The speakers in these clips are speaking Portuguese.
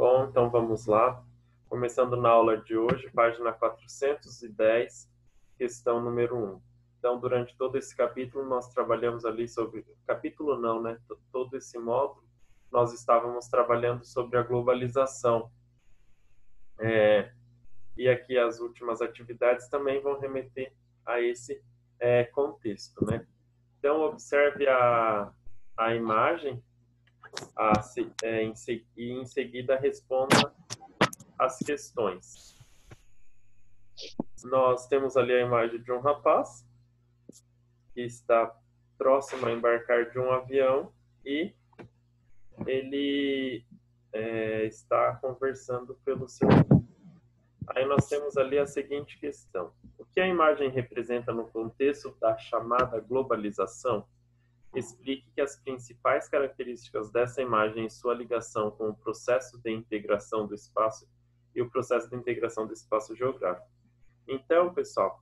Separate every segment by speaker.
Speaker 1: Bom, então vamos lá. Começando na aula de hoje, página 410, questão número 1. Então, durante todo esse capítulo, nós trabalhamos ali sobre... Capítulo não, né? Todo esse módulo, nós estávamos trabalhando sobre a globalização. E aqui as últimas atividades também vão remeter a esse contexto, né? Então, observe a imagem e em seguida responda as questões. Nós temos ali a imagem de um rapaz que está próximo a embarcar de um avião e ele está conversando pelo celular. Aí nós temos ali a seguinte questão: o que a imagem representa no contexto da chamada globalização? Explique que as principais características dessa imagem e sua ligação com o processo de integração do espaço e o processo de integração do espaço geográfico. Então, pessoal,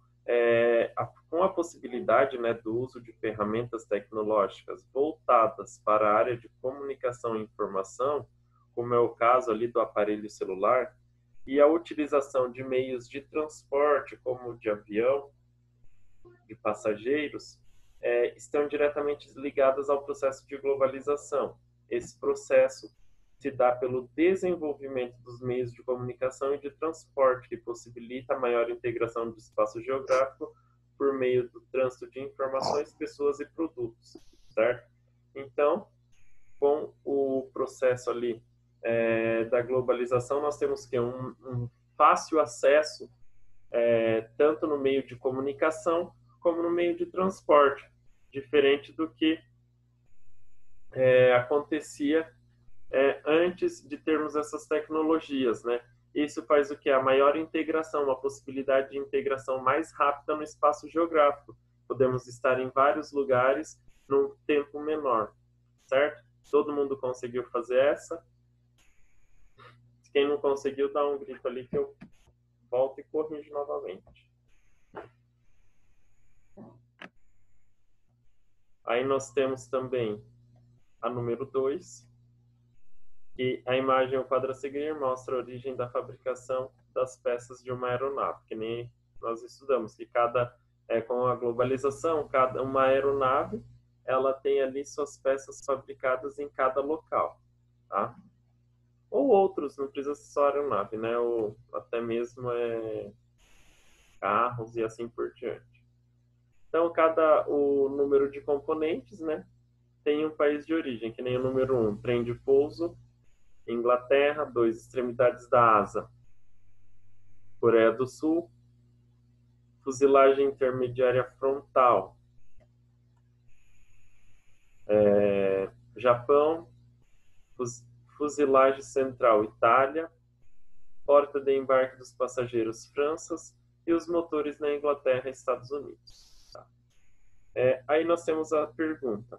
Speaker 1: com a possibilidade, né, do uso de ferramentas tecnológicas voltadas para a área de comunicação e informação, como é o caso ali do aparelho celular, e a utilização de meios de transporte, como de avião, de passageiros, estão diretamente ligadas ao processo de globalização. Esse processo se dá pelo desenvolvimento dos meios de comunicação e de transporte, que possibilita a maior integração do espaço geográfico por meio do trânsito de informações, pessoas e produtos, certo? Então, com o processo ali da globalização, nós temos que um fácil acesso, tanto no meio de comunicação como no meio de transporte, diferente do que acontecia antes de termos essas tecnologias, né? Isso faz o que? A maior integração, uma possibilidade de integração mais rápida no espaço geográfico. Podemos estar em vários lugares num tempo menor, certo? Todo mundo conseguiu fazer essa? Quem não conseguiu, dá um grito ali que eu volto e corrijo novamente. Aí nós temos também a número 2, e a imagem, o quadro a seguir, mostra a origem da fabricação das peças de uma aeronave, que nem nós estudamos, que com a globalização, uma aeronave, ela tem ali suas peças fabricadas em cada local, tá? Ou outros, não precisa ser só aeronave, né? Ou até mesmo carros e assim por diante. Então, o número de componentes, né, tem um país de origem, que nem o número 1, trem de pouso, Inglaterra. 2, extremidades da asa, Coreia do Sul. Fuselagem intermediária frontal, Japão. Fuselagem central, Itália. Porta de embarque dos passageiros, França. E os motores na Inglaterra e Estados Unidos. Tá? Aí nós temos a pergunta: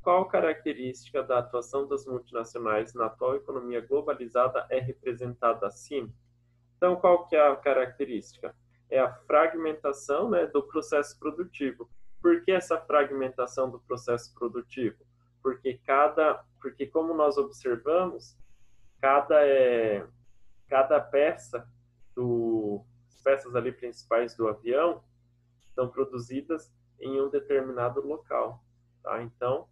Speaker 1: qual característica da atuação das multinacionais na atual economia globalizada é representada acima? Então, qual que é a característica? É a fragmentação, né, do processo produtivo. Por que essa fragmentação do processo produtivo? Porque como nós observamos, cada peça as peças ali principais do avião são produzidas em um determinado local, tá? Então,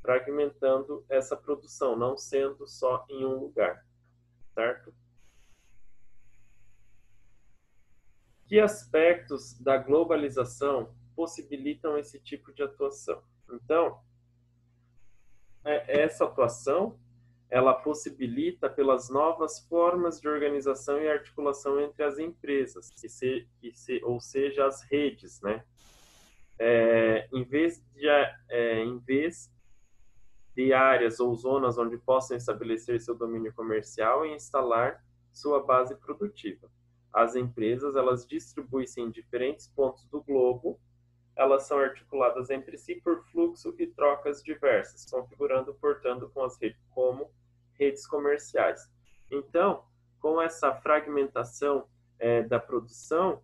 Speaker 1: fragmentando essa produção, não sendo só em um lugar, certo? Que aspectos da globalização possibilitam esse tipo de atuação? Então, essa atuação, ela possibilita pelas novas formas de organização e articulação entre as empresas, ou seja, as redes, né? Em vez de áreas ou zonas onde possam estabelecer seu domínio comercial e instalar sua base produtiva. As empresas, elas distribuem-se em diferentes pontos do globo, elas são articuladas entre si por fluxo e trocas diversas, configurando, portanto, com as redes como redes comerciais. Então, com essa fragmentação da produção,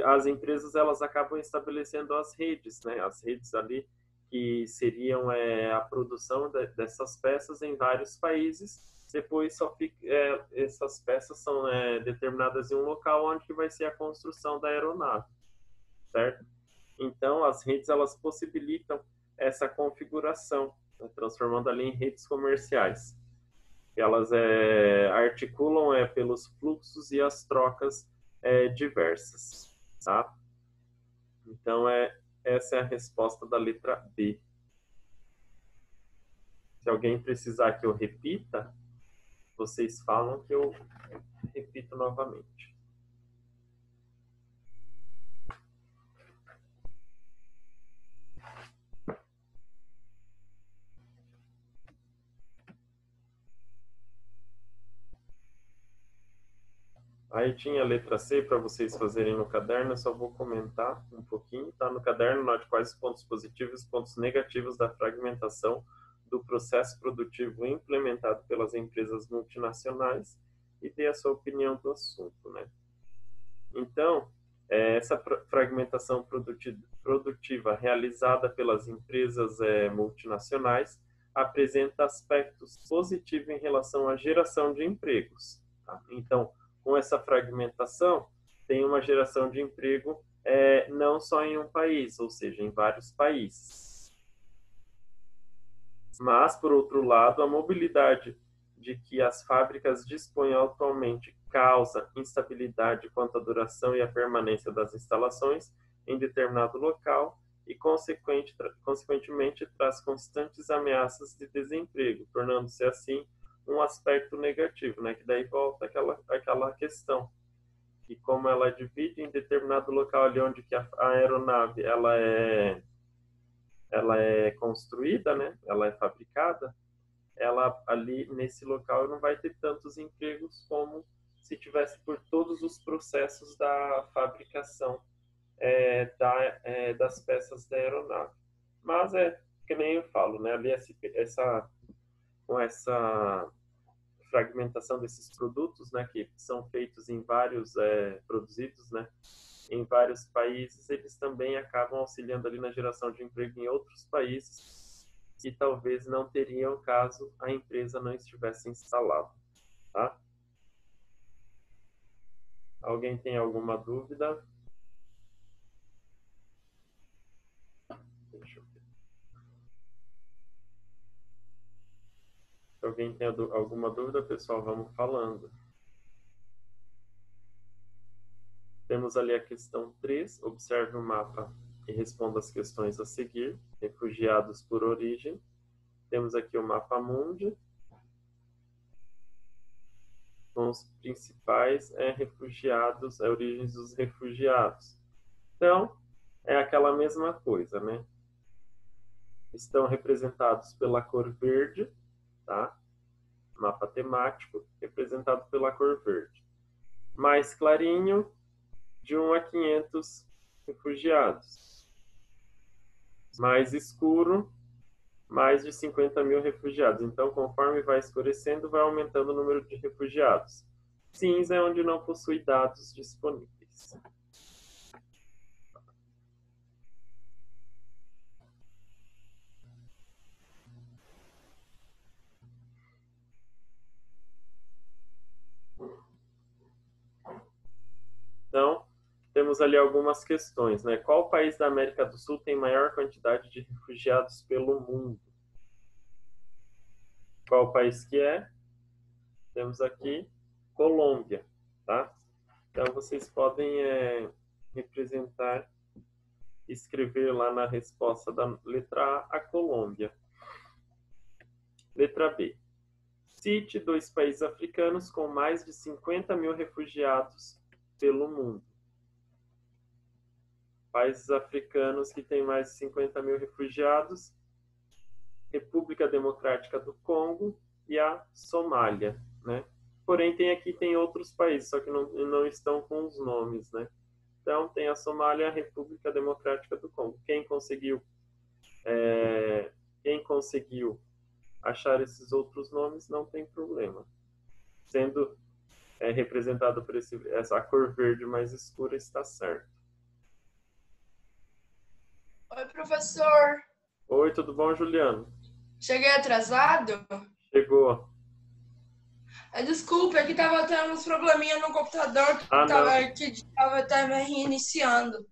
Speaker 1: as empresas, elas acabam estabelecendo as redes, né? As redes ali que seriam a produção dessas peças em vários países, depois só fica, essas peças são determinadas em um local onde que vai ser a construção da aeronave, certo? Então, as redes elas possibilitam essa configuração, né, transformando ali em redes comerciais. Elas articulam pelos fluxos e as trocas diversas, tá? Então, essa é a resposta da letra B. Se alguém precisar que eu repita, vocês falam que eu repito novamente. Aí tinha a letra C para vocês fazerem no caderno, eu só vou comentar um pouquinho. Tá no caderno, note quais os pontos positivos e os pontos negativos da fragmentação do processo produtivo implementado pelas empresas multinacionais e dê a sua opinião do assunto, né? Então, essa fragmentação produtiva realizada pelas empresas multinacionais apresenta aspectos positivos em relação à geração de empregos. Tá? Então, com essa fragmentação, tem uma geração de emprego não só em um país, ou seja, em vários países. Mas, por outro lado, a mobilidade de que as fábricas dispõem atualmente causa instabilidade quanto à duração e à permanência das instalações em determinado local e, consequentemente, traz constantes ameaças de desemprego, tornando-se, assim, um aspecto negativo, né? Que daí volta aquela questão, que como ela divide em determinado local ali onde que a aeronave ela é construída, né? Ela é fabricada, ela ali nesse local não vai ter tantos empregos como se tivesse por todos os processos da fabricação das peças da aeronave. Mas que nem eu falo, né? Ali com essa fragmentação desses produtos, né, que são feitos em vários produzidos, né, em vários países, eles também acabam auxiliando ali na geração de emprego em outros países que talvez não teriam caso a empresa não estivesse instalada, tá? Alguém tem alguma dúvida? Deixa eu ver. Se alguém tem alguma dúvida, pessoal, vamos falando. Temos ali a questão 3, observe o mapa e responda as questões a seguir. Refugiados por origem. Temos aqui o mapa mundi, com os principais refugiados, origens dos refugiados. Então, é aquela mesma coisa, né? Estão representados pela cor verde, tá? Mapa temático, representado pela cor verde. Mais clarinho, de 1 a 500 refugiados. Mais escuro, mais de 50 mil refugiados. Então, conforme vai escurecendo, vai aumentando o número de refugiados. Cinza é onde não possui dados disponíveis. Então, temos ali algumas questões, né? Qual país da América do Sul tem maior quantidade de refugiados pelo mundo? Qual país que é? Temos aqui Colômbia, tá? Então, vocês podem representar, escrever lá na resposta da letra A Colômbia. Letra B. Cite 2 países africanos com mais de 50 mil refugiados pelo mundo. Países africanos que têm mais de 50 mil refugiados: República Democrática do Congo e a Somália, né? Porém, tem outros países, só que não estão com os nomes, né? Então, tem a Somália e a República Democrática do Congo. Quem conseguiu achar esses outros nomes, não tem problema. Sendo representado por essa cor verde mais escura, está certo.
Speaker 2: Oi, professor.
Speaker 1: Oi, tudo bom, Juliano?
Speaker 2: Cheguei atrasado?
Speaker 1: Chegou.
Speaker 2: Desculpa, é que tava tendo uns probleminha no computador
Speaker 1: Ah, não.
Speaker 2: que tava reiniciando.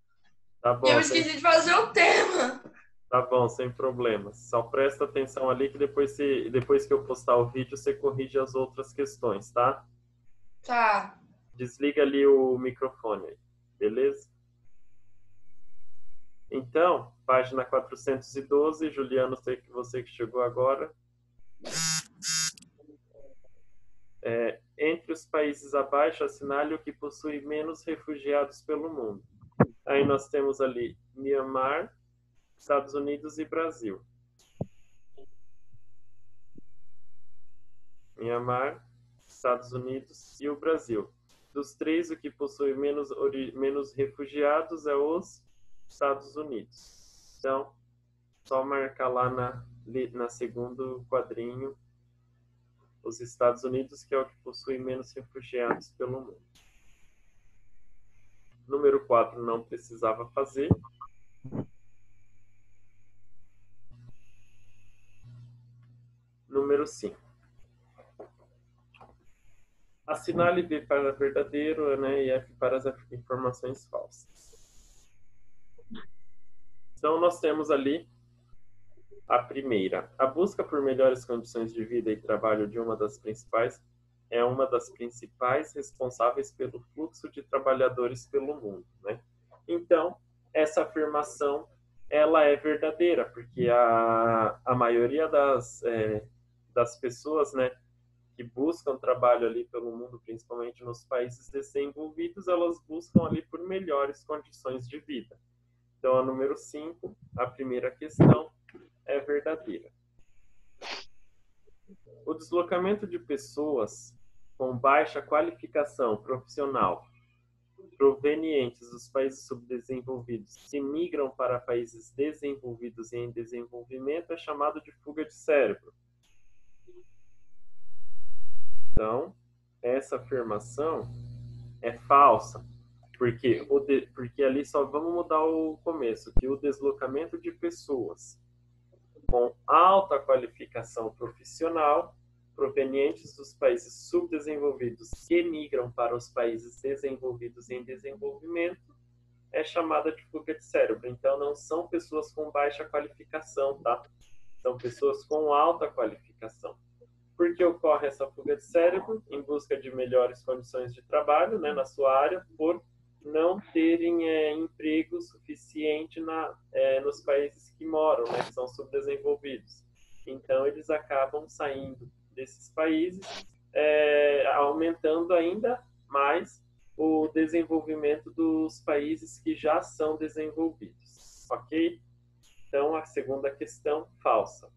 Speaker 1: Tá
Speaker 2: E eu
Speaker 1: bom,
Speaker 2: esqueci de fazer o tema.
Speaker 1: tá bom, sem problemas. Só presta atenção ali que depois que eu postar o vídeo, você corrige as outras questões, tá?
Speaker 2: Tá.
Speaker 1: Desliga ali o microfone aí, beleza? Então, página 412, Juliano, sei que você que chegou agora. Entre os países abaixo, assinale o que possui menos refugiados pelo mundo. Aí nós temos ali Myanmar, Estados Unidos e Brasil. Myanmar, Estados Unidos e o Brasil. Dos três, o que possui menos refugiados é os Estados Unidos. Então, só marcar lá na segundo quadrinho os Estados Unidos, que é o que possui menos refugiados pelo mundo. Número 4 não precisava fazer. Número 5. Assinale V para verdadeiro, né, e F para as informações falsas. Então, nós temos ali a primeira. A busca por melhores condições de vida e trabalho é uma das principais responsáveis pelo fluxo de trabalhadores pelo mundo, né? Então, essa afirmação ela é verdadeira, porque a maioria das pessoas, né, que buscam trabalho ali pelo mundo, principalmente nos países desenvolvidos, elas buscam ali por melhores condições de vida. Então, a número 5, a primeira questão, é verdadeira. O deslocamento de pessoas com baixa qualificação profissional provenientes dos países subdesenvolvidos que migram para países desenvolvidos e em desenvolvimento é chamado de fuga de cérebro. Então, essa afirmação é falsa, porque ali só vamos mudar o começo, que o deslocamento de pessoas com alta qualificação profissional provenientes dos países subdesenvolvidos que migram para os países desenvolvidos em desenvolvimento é chamada de fuga de cérebro. Então, não são pessoas com baixa qualificação, tá? São pessoas com alta qualificação. Por que ocorre essa fuga de cérebro? Em busca de melhores condições de trabalho, né, na sua área, por não terem emprego suficiente nos países que moram, né, que são subdesenvolvidos. Então, eles acabam saindo desses países, aumentando ainda mais o desenvolvimento dos países que já são desenvolvidos. Ok? Então, a segunda questão, falsa.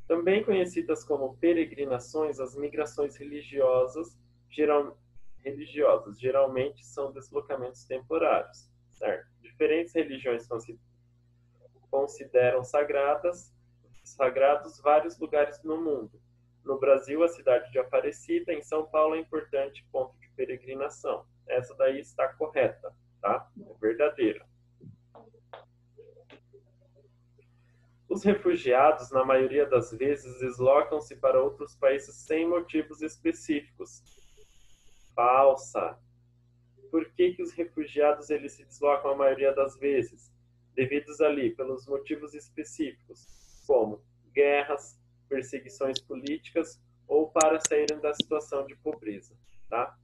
Speaker 1: Também conhecidas como peregrinações, as migrações religiosas geralmente são deslocamentos temporários, certo? Diferentes religiões consideram sagrados vários lugares no mundo. No Brasil, a cidade de Aparecida, em São Paulo, é importante ponto de peregrinação. Essa daí está correta, tá? É verdadeira. Os refugiados, na maioria das vezes, deslocam-se para outros países sem motivos específicos. Falsa. Por que os refugiados eles se deslocam a maioria das vezes? Devidos ali pelos motivos específicos, como guerras, perseguições políticas ou para saírem da situação de pobreza, tá?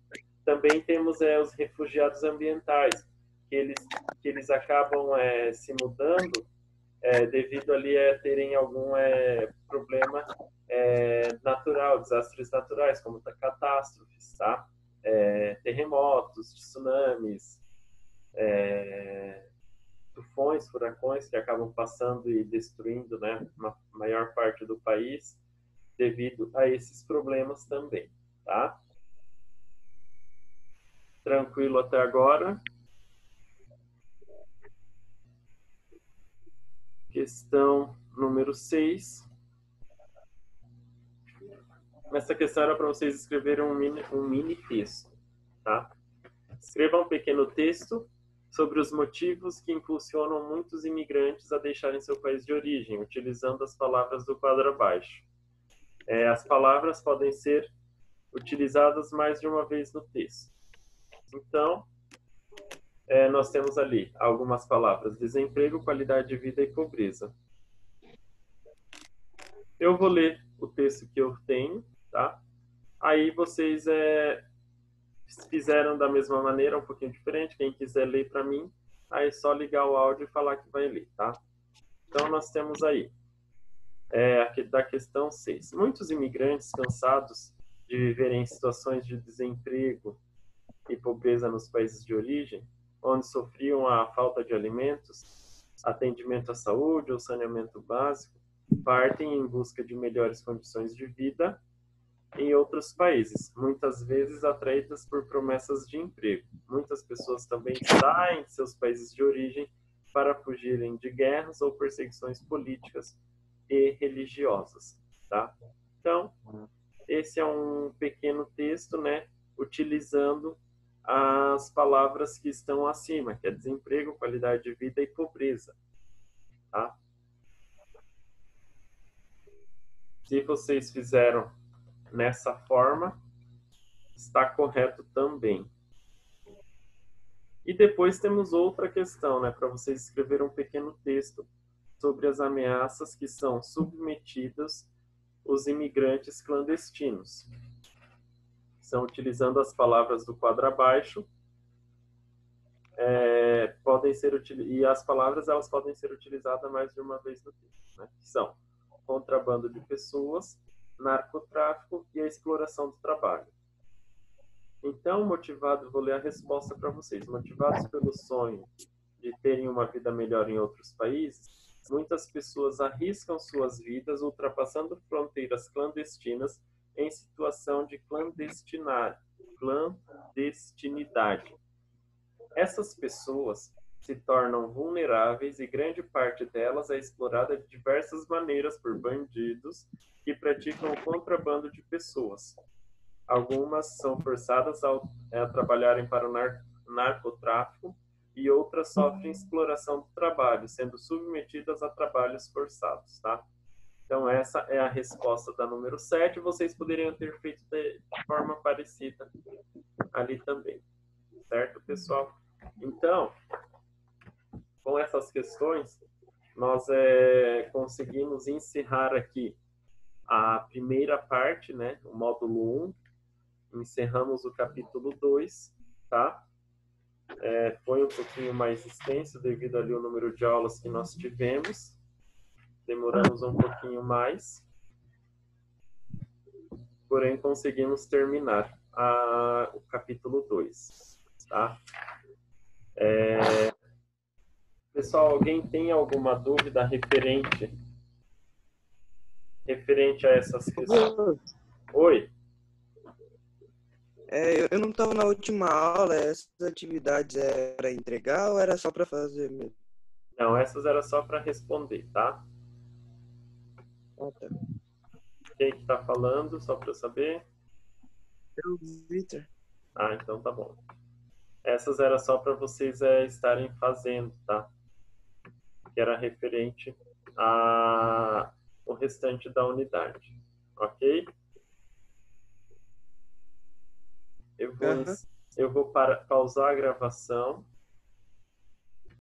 Speaker 1: Também temos os refugiados ambientais, que eles acabam se mudando devido ali a terem algum problema natural, desastres naturais, como catástrofes, tá? Terremotos, tsunamis, tufões, furacões que acabam passando e destruindo, né, uma maior parte do país devido a esses problemas também, tá? Tranquilo até agora? Questão número 6. Essa questão era para vocês escreverem um mini texto, tá? Escreva um pequeno texto sobre os motivos que impulsionam muitos imigrantes a deixarem seu país de origem, utilizando as palavras do quadro abaixo. As palavras podem ser utilizadas mais de uma vez no texto. Então, nós temos ali algumas palavras: desemprego, qualidade de vida e pobreza. Eu vou ler o texto que eu tenho, tá? Aí vocês fizeram da mesma maneira, um pouquinho diferente. Quem quiser ler para mim, aí é só ligar o áudio e falar que vai ler, tá? Então, nós temos aí, aqui da questão 6. Muitos imigrantes cansados de viver em situações de desemprego e pobreza nos países de origem, onde sofriam a falta de alimentos, atendimento à saúde ou saneamento básico, partem em busca de melhores condições de vida em outros países, muitas vezes atraídas por promessas de emprego. Muitas pessoas também saem de seus países de origem para fugirem de guerras ou perseguições políticas e religiosas, tá? Então, esse é um pequeno texto, né, utilizando as palavras que estão acima, que é desemprego, qualidade de vida e pobreza, tá? Se vocês fizeram nessa forma, está correto também. E depois temos outra questão, né, para vocês escreverem um pequeno texto sobre as ameaças que são submetidas os imigrantes clandestinos. São utilizando as palavras do quadro abaixo, podem ser e as palavras elas podem ser utilizadas mais de uma vez no texto, né? Que são contrabando de pessoas, narcotráfico e a exploração do trabalho. Então, vou ler a resposta para vocês. Motivados pelo sonho de terem uma vida melhor em outros países, muitas pessoas arriscam suas vidas ultrapassando fronteiras clandestinas em situação de clandestinidade. Essas pessoas se tornam vulneráveis e grande parte delas é explorada de diversas maneiras por bandidos que praticam o contrabando de pessoas. Algumas são forçadas a trabalharem para o narcotráfico e outras sofrem exploração do trabalho, sendo submetidas a trabalhos forçados, tá? Então, essa é a resposta da número 7. Vocês poderiam ter feito de forma parecida ali também. Certo, pessoal? Então, com essas questões, nós conseguimos encerrar aqui a primeira parte, né? O módulo 1. Encerramos o capítulo 2, tá? Foi um pouquinho mais extenso devido ali ao número de aulas que nós tivemos. Demoramos um pouquinho mais. Porém, conseguimos terminar o capítulo 2, tá? Pessoal, alguém tem alguma dúvida referente a essas questões? Oi?
Speaker 3: Eu não estava na última aula. Essas atividades é para entregar ou era só para fazer mesmo?
Speaker 1: Não, essas era só para responder, tá?
Speaker 3: Tá.
Speaker 1: Quem que tá falando, só para eu saber?
Speaker 3: É o Victor.
Speaker 1: Ah, então tá bom. Essas era só para vocês estarem fazendo, tá? Que era referente ao restante da unidade, ok? Eu vou pausar a gravação